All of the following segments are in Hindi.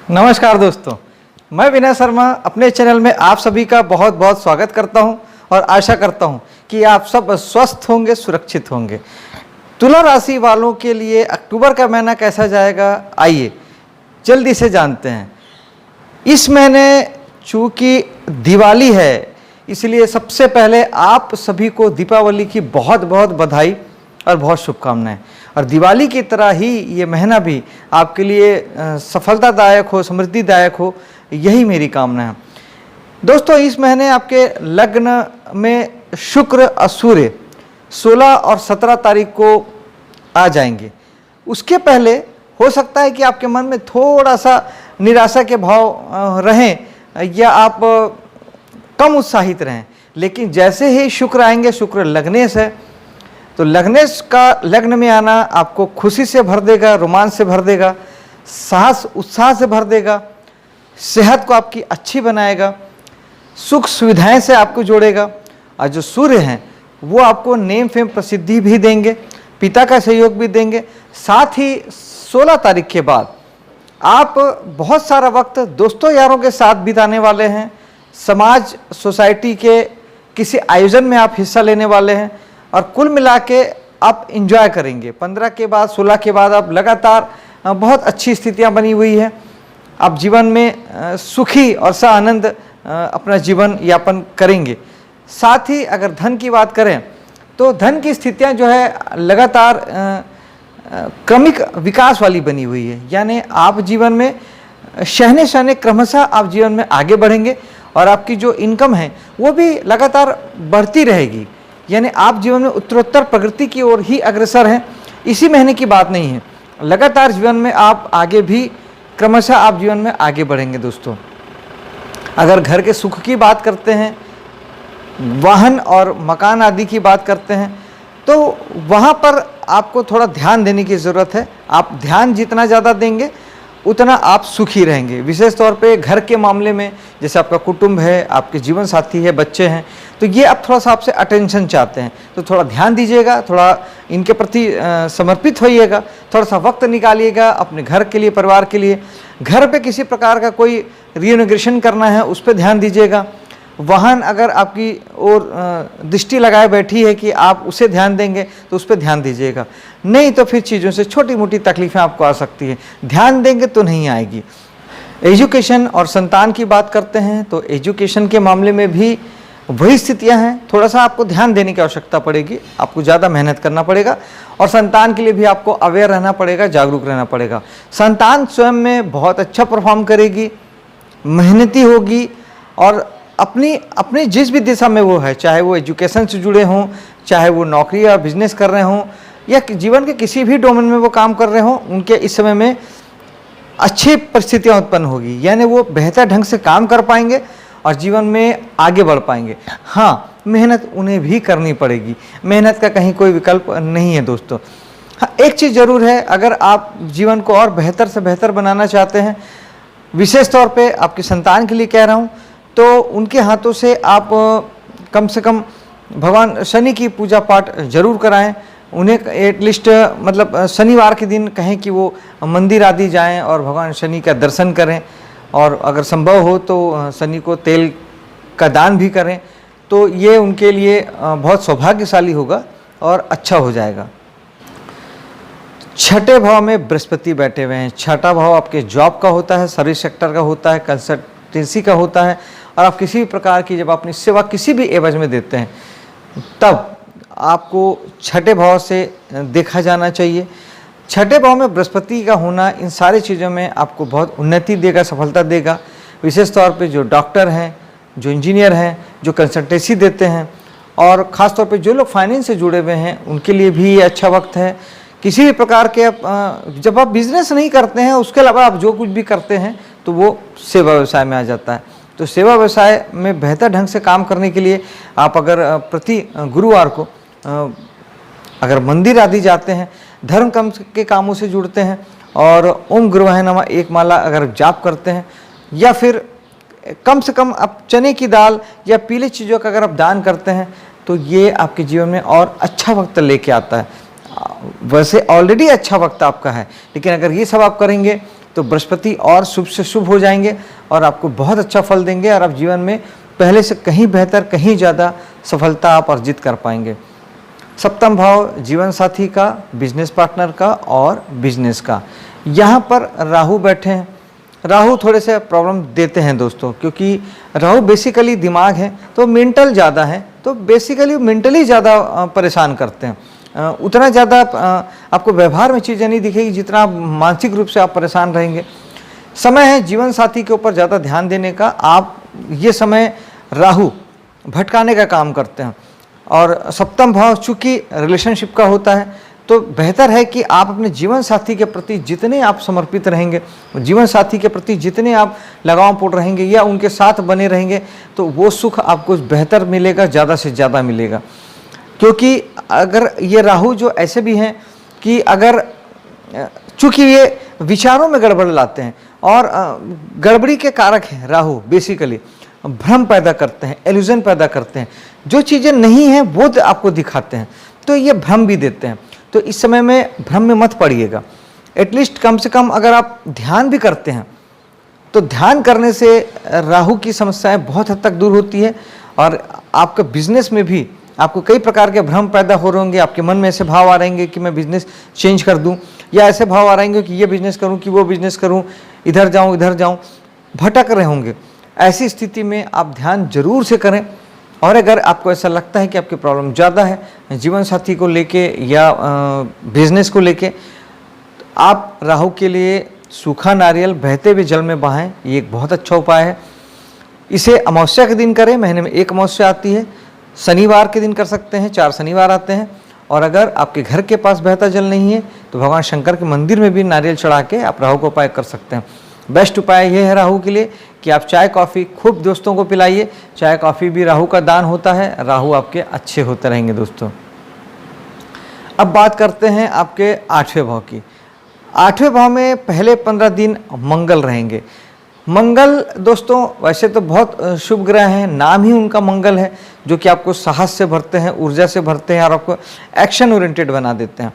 नमस्कार दोस्तों, मैं विनय शर्मा अपने चैनल में आप सभी का बहुत बहुत स्वागत करता हूं और आशा करता हूं कि आप सब स्वस्थ होंगे, सुरक्षित होंगे। तुला राशि वालों के लिए अक्टूबर का महीना कैसा जाएगा, आइए जल्दी से जानते हैं। इस महीने चूँकि दिवाली है, इसलिए सबसे पहले आप सभी को दीपावली की बहुत बहुत बधाई और बहुत शुभकामनाएं। और दिवाली की तरह ही ये महीना भी आपके लिए सफलतादायक हो, समृद्धिदायक हो, यही मेरी कामना है। दोस्तों, इस महीने आपके लग्न में शुक्र और सूर्य 16 और 17 तारीख को आ जाएंगे। उसके पहले हो सकता है कि आपके मन में थोड़ा सा निराशा के भाव रहें या आप कम उत्साहित रहें, लेकिन जैसे ही शुक्र आएंगे, शुक्र लग्नेश है, तो लग्नेश का लग्न में आना आपको खुशी से भर देगा, रोमांच से भर देगा, साहस उत्साह से भर देगा, सेहत को आपकी अच्छी बनाएगा, सुख सुविधाएं से आपको जोड़ेगा। और जो सूर्य हैं वो आपको नेम फेम प्रसिद्धि भी देंगे, पिता का सहयोग भी देंगे। साथ ही 16 तारीख के बाद आप बहुत सारा वक्त दोस्तों यारों के साथ बिताने वाले हैं, समाज सोसाइटी के किसी आयोजन में आप हिस्सा लेने वाले हैं और कुल मिला के आप इंजॉय करेंगे। 15 के बाद 16 के बाद आप लगातार बहुत अच्छी स्थितियां बनी हुई है। आप जीवन में सुखी और आनंद अपना जीवन यापन करेंगे। साथ ही अगर धन की बात करें तो धन की स्थितियां जो है लगातार क्रमिक विकास वाली बनी हुई है, यानी आप जीवन में शहने शहने क्रमशः आप जीवन में आगे बढ़ेंगे और आपकी जो इनकम है वो भी लगातार बढ़ती रहेगी, यानी आप जीवन में उत्तरोत्तर प्रगति की ओर ही अग्रसर हैं। इसी महीने की बात नहीं है, लगातार जीवन में आप आगे भी क्रमशः आप जीवन में आगे बढ़ेंगे। दोस्तों, अगर घर के सुख की बात करते हैं, वाहन और मकान आदि की बात करते हैं, तो वहाँ पर आपको थोड़ा ध्यान देने की ज़रूरत है। आप ध्यान जितना ज़्यादा देंगे उतना आप सुखी रहेंगे। विशेष तौर पे घर के मामले में, जैसे आपका कुटुंब है, आपके जीवन साथी है, बच्चे हैं, तो ये आप थोड़ा सा आपसे अटेंशन चाहते हैं, तो थोड़ा ध्यान दीजिएगा, थोड़ा इनके प्रति समर्पित होइएगा, थोड़ा सा वक्त निकालिएगा अपने घर के लिए, परिवार के लिए। घर पे किसी प्रकार का कोई रिनोवेशन करना है, उस पर ध्यान दीजिएगा। वाहन अगर आपकी ओर दृष्टि लगाए बैठी है कि आप उसे ध्यान देंगे, तो उस पर ध्यान दीजिएगा। नहीं तो फिर चीज़ों से छोटी मोटी तकलीफ़ें आपको आ सकती हैं, ध्यान देंगे तो नहीं आएगी। एजुकेशन और संतान की बात करते हैं तो एजुकेशन के मामले में भी वही स्थितियां हैं, थोड़ा सा आपको ध्यान देने की आवश्यकता पड़ेगी, आपको ज़्यादा मेहनत करना पड़ेगा और संतान के लिए भी आपको अवेयर रहना पड़ेगा, जागरूक रहना पड़ेगा। संतान स्वयं में बहुत अच्छा परफॉर्म करेगी, मेहनती होगी और अपनी जिस भी दिशा में वो है, चाहे वो एजुकेशन से जुड़े हों, चाहे वो नौकरी या बिजनेस कर रहे हों या जीवन के किसी भी डोमेन में वो काम कर रहे हों, उनके इस समय में अच्छी परिस्थितियां उत्पन्न होगी, यानी वो बेहतर ढंग से काम कर पाएंगे और जीवन में आगे बढ़ पाएंगे। हाँ, मेहनत उन्हें भी करनी पड़ेगी, मेहनत का कहीं कोई विकल्प नहीं है। दोस्तों, हाँ, एक चीज़ ज़रूर है, अगर आप जीवन को और बेहतर से बेहतर बनाना चाहते हैं, विशेष तौर पे आपके संतान के लिए कह रहा हूँ, तो उनके हाथों से आप कम से कम भगवान शनि की पूजा पाठ जरूर कराएं। उन्हें एटलीस्ट मतलब शनिवार के दिन कहें कि वो मंदिर आदि जाएं और भगवान शनि का दर्शन करें, और अगर संभव हो तो शनि को तेल का दान भी करें, तो ये उनके लिए बहुत सौभाग्यशाली होगा और अच्छा हो जाएगा। छठे भाव में बृहस्पति बैठे हुए हैं। छठा भाव आपके जॉब का होता है, सर्विस सेक्टर का होता है, कंसल्टेंसी का होता है, और आप किसी भी प्रकार की जब अपनी सेवा किसी भी एवज में देते हैं तब आपको छठे भाव से देखा जाना चाहिए। छठे भाव में बृहस्पति का होना इन सारी चीज़ों में आपको बहुत उन्नति देगा, सफलता देगा। विशेष तौर पे जो डॉक्टर हैं, जो इंजीनियर हैं, जो कंसल्टेंसी देते हैं, और ख़ास तौर पे जो लोग फाइनेंस से जुड़े हुए हैं, उनके लिए भी ये अच्छा वक्त है। किसी भी प्रकार के जब आप बिजनेस नहीं करते हैं, उसके अलावा आप जो कुछ भी करते हैं तो वो सेवा व्यवसाय में आ जाता है। तो सेवा व्यवसाय में बेहतर ढंग से काम करने के लिए आप अगर प्रति गुरुवार को अगर मंदिर आदि जाते हैं, धर्म कर्म के कामों से जुड़ते हैं और ओम गुरुवाय नमः एक माला अगर जाप करते हैं, या फिर कम से कम आप चने की दाल या पीले चीज़ों का अगर आप दान करते हैं, तो ये आपके जीवन में और अच्छा वक्त लेके आता है। वैसे ऑलरेडी अच्छा वक्त आपका है, लेकिन अगर ये सब आप करेंगे तो बृहस्पति और शुभ से शुभ हो जाएंगे और आपको बहुत अच्छा फल देंगे और आप जीवन में पहले से कहीं बेहतर, कहीं ज़्यादा सफलता आप अर्जित कर पाएंगे। सप्तम भाव जीवन साथी का, बिजनेस पार्टनर का और बिजनेस का। यहाँ पर राहु बैठे हैं। राहु थोड़े से प्रॉब्लम देते हैं दोस्तों, क्योंकि राहु बेसिकली दिमाग है तो मेंटल ज़्यादा है, तो बेसिकली मेंटली ज़्यादा परेशान करते हैं। उतना ज़्यादा आपको व्यवहार में चीज़ें नहीं दिखेगी जितना आप मानसिक रूप से आप परेशान रहेंगे। समय है जीवन साथी के ऊपर ज़्यादा ध्यान देने का। आप ये समय राहु भटकाने का काम करते हैं और सप्तम भाव चूँकि रिलेशनशिप का होता है तो बेहतर है कि आप अपने जीवन साथी के प्रति जितने आप समर्पित रहेंगे, जीवन साथी के प्रति जितने आप लगाव रहेंगे या उनके साथ बने रहेंगे तो वो सुख आपको बेहतर मिलेगा, ज़्यादा से ज़्यादा मिलेगा। क्योंकि अगर ये राहु जो ऐसे भी हैं कि अगर चूँकि ये विचारों में गड़बड़ लाते हैं और गड़बड़ी के कारक हैं राहु, बेसिकली भ्रम पैदा करते हैं, इल्यूजन पैदा करते हैं, जो चीज़ें नहीं हैं वो आपको दिखाते हैं, तो ये भ्रम भी देते हैं। तो इस समय में भ्रम में मत पड़िएगा। एटलीस्ट कम से कम अगर आप ध्यान भी करते हैं तो ध्यान करने से राहु की समस्याएं बहुत हद तक दूर होती है और आपका बिजनेस में भी आपको कई प्रकार के भ्रम पैदा हो रहे होंगे। आपके मन में ऐसे भाव आ रहेंगे कि मैं बिजनेस चेंज कर दूं, या ऐसे भाव आ रहेंगे कि ये बिजनेस करूं कि वो बिजनेस करूं, इधर जाऊं, भटक रहे होंगे। ऐसी स्थिति में आप ध्यान जरूर से करें। और अगर आपको ऐसा लगता है कि आपकी प्रॉब्लम ज़्यादा है जीवन साथी को लेके या बिजनेस को लेके, आप राहु के लिए सूखा नारियल बहते हुए जल में बहाएं, ये एक बहुत अच्छा उपाय है। इसे अमावस्या के दिन करें, महीने में एक अमावस्या आती है। शनिवार के दिन कर सकते हैं, 4 शनिवार आते हैं। और अगर आपके घर के पास बहता जल नहीं है तो भगवान शंकर के मंदिर में भी नारियल चढ़ा के आप राहु का उपाय कर सकते हैं। बेस्ट उपाय ये है राहु के लिए कि आप चाय कॉफ़ी खूब दोस्तों को पिलाइए। चाय कॉफ़ी भी राहु का दान होता है, राहु आपके अच्छे होते रहेंगे दोस्तों। अब बात करते हैं आपके 8वें भाव की। 8वें भाव में पहले 15 दिन मंगल रहेंगे। मंगल दोस्तों वैसे तो बहुत शुभ ग्रह हैं, नाम ही उनका मंगल है, जो कि आपको साहस से भरते हैं, ऊर्जा से भरते हैं और आपको एक्शन ओरिएंटेड बना देते हैं।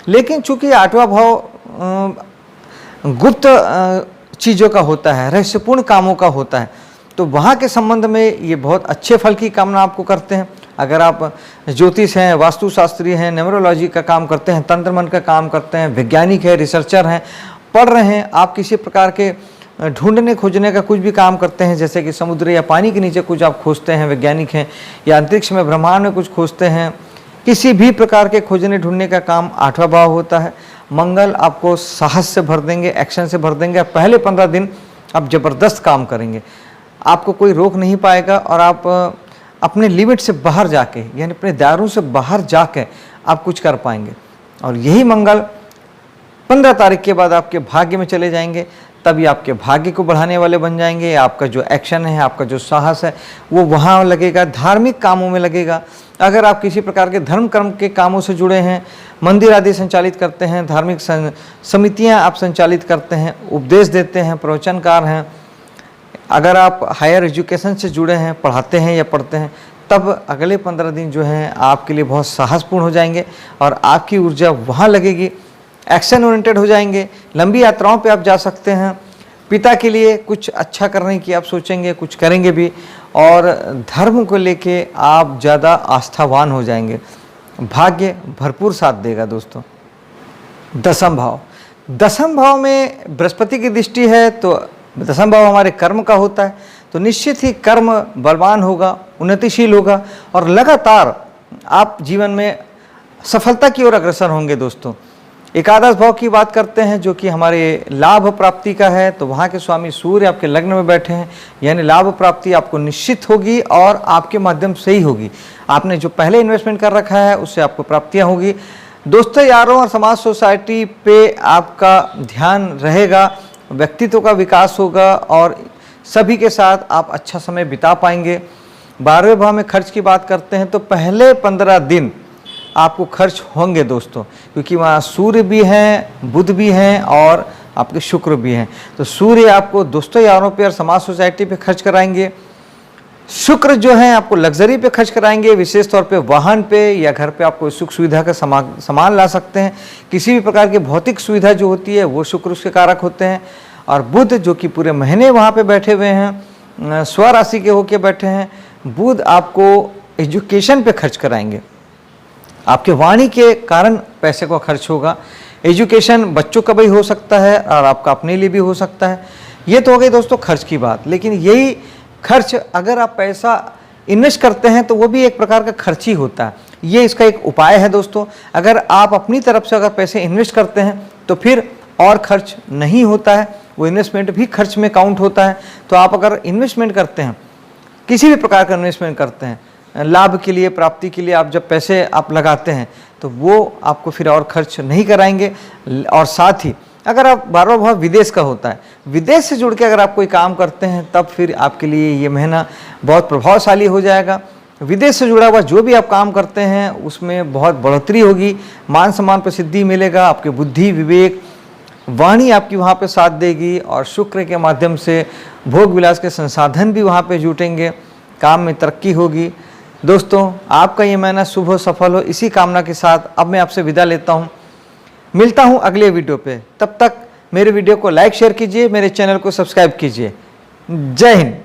लेकिन चूंकि 8वां भाव गुप्त चीज़ों का होता है, रहस्यपूर्ण कामों का होता है, तो वहाँ के संबंध में ये बहुत अच्छे फल की कामना आपको करते हैं। अगर आप ज्योतिष हैं, वास्तुशास्त्री हैं, न्यूमरोलॉजी का काम करते हैं, तंत्र मन का काम करते हैं, वैज्ञानिक है, रिसर्चर हैं, पढ़ रहे हैं, आप किसी प्रकार के ढूंढने खोजने का कुछ भी काम करते हैं, जैसे कि समुद्र या पानी के नीचे कुछ आप खोजते हैं, वैज्ञानिक हैं, या अंतरिक्ष में ब्रह्मांड में कुछ खोजते हैं, किसी भी प्रकार के खोजने ढूंढने का काम 8वां भाव होता है। मंगल आपको साहस से भर देंगे, एक्शन से भर देंगे। पहले 15 दिन आप ज़बरदस्त काम करेंगे, आपको कोई रोक नहीं पाएगा और आप अपने लिमिट से बाहर जाके, यानी अपने दायरों से बाहर जाके आप कुछ कर पाएंगे। और यही मंगल 15 तारीख के बाद आपके भाग्य में चले जाएंगे, तभी आपके भाग्य को बढ़ाने वाले बन जाएंगे। आपका जो एक्शन है, आपका जो साहस है, वो वहाँ लगेगा, धार्मिक कामों में लगेगा। अगर आप किसी प्रकार के धर्म कर्म के कामों से जुड़े हैं, मंदिर आदि संचालित करते हैं, धार्मिक समितियां आप संचालित करते हैं, उपदेश देते हैं, प्रवचनकार हैं, अगर आप हायर एजुकेशन से जुड़े हैं, पढ़ाते हैं या पढ़ते हैं, तब अगले 15 दिन जो हैं आपके लिए बहुत साहसपूर्ण हो जाएंगे और आपकी ऊर्जा वहाँ लगेगी, एक्शन ओरिएंटेड हो जाएंगे। लंबी यात्राओं पे आप जा सकते हैं, पिता के लिए कुछ अच्छा करने की आप सोचेंगे, कुछ करेंगे भी, और धर्म को लेके आप ज़्यादा आस्थावान हो जाएंगे। भाग्य भरपूर साथ देगा दोस्तों। 10वां भाव, 10वां भाव में बृहस्पति की दृष्टि है, तो 10वां भाव हमारे कर्म का होता है, तो निश्चित ही कर्म बलवान होगा, उन्नतिशील होगा और लगातार आप जीवन में सफलता की ओर अग्रसर होंगे दोस्तों। एकादश भाव की बात करते हैं, जो कि हमारे लाभ प्राप्ति का है, तो वहाँ के स्वामी सूर्य आपके लग्न में बैठे हैं, यानी लाभ प्राप्ति आपको निश्चित होगी और आपके माध्यम से ही होगी। आपने जो पहले इन्वेस्टमेंट कर रखा है उससे आपको प्राप्तियाँ होगी। दोस्तों यारों और समाज सोसाइटी पे आपका ध्यान रहेगा, व्यक्तित्व का विकास होगा और सभी के साथ आप अच्छा समय बिता पाएंगे। 12वें भाव में खर्च की बात करते हैं, तो पहले 15 दिन आपको खर्च होंगे दोस्तों, क्योंकि वहाँ सूर्य भी हैं, बुध भी हैं और आपके शुक्र भी हैं। तो सूर्य आपको दोस्तों यारों पे और समाज सोसाइटी पे खर्च कराएंगे। शुक्र जो है आपको लग्जरी पे खर्च कराएंगे, विशेष तौर पे वाहन पे या घर पे आपको सुख सुविधा का सामान ला सकते हैं। किसी भी प्रकार की भौतिक सुविधा जो होती है वो शुक्र उसके कारक होते हैं। और बुध जो कि पूरे महीने वहाँ पे बैठे हुए हैं, स्वराशि के होके बैठे हैं, बुध आपको एजुकेशन पे खर्च कराएंगे। आपके वाणी के कारण पैसे का खर्च होगा। एजुकेशन बच्चों का भी हो सकता है और आपका अपने लिए भी हो सकता है। ये तो हो गई दोस्तों खर्च की बात। लेकिन यही खर्च अगर आप पैसा इन्वेस्ट करते हैं तो वो भी एक प्रकार का खर्च ही होता है। ये इसका एक उपाय है दोस्तों। अगर आप अपनी तरफ से अगर पैसे इन्वेस्ट करते हैं तो फिर और खर्च नहीं होता है, वो इन्वेस्टमेंट भी खर्च में काउंट होता है। तो आप अगर इन्वेस्टमेंट करते हैं, किसी भी प्रकार का इन्वेस्टमेंट करते हैं, लाभ के लिए, प्राप्ति के लिए आप जब पैसे आप लगाते हैं तो वो आपको फिर और खर्च नहीं कराएंगे। और साथ ही अगर आप 12वां भाव विदेश का होता है, विदेश से जुड़ के अगर आप कोई काम करते हैं तब फिर आपके लिए ये महीना बहुत प्रभावशाली हो जाएगा। विदेश से जुड़ा हुआ जो भी आप काम करते हैं उसमें बहुत बढ़ोतरी होगी, मान सम्मान प्रसिद्धि मिलेगा, आपके बुद्धि विवेक वाणी आपकी वहाँ पे साथ देगी और शुक्र के माध्यम से भोग विलास के संसाधन भी वहाँ पे जुटेंगे, काम में तरक्की होगी। दोस्तों आपका ये महीना शुभ हो, सफल हो, इसी कामना के साथ अब मैं आपसे विदा लेता हूँ। मिलता हूँ अगले वीडियो पे। तब तक मेरे वीडियो को लाइक शेयर कीजिए, मेरे चैनल को सब्सक्राइब कीजिए। जय हिंद।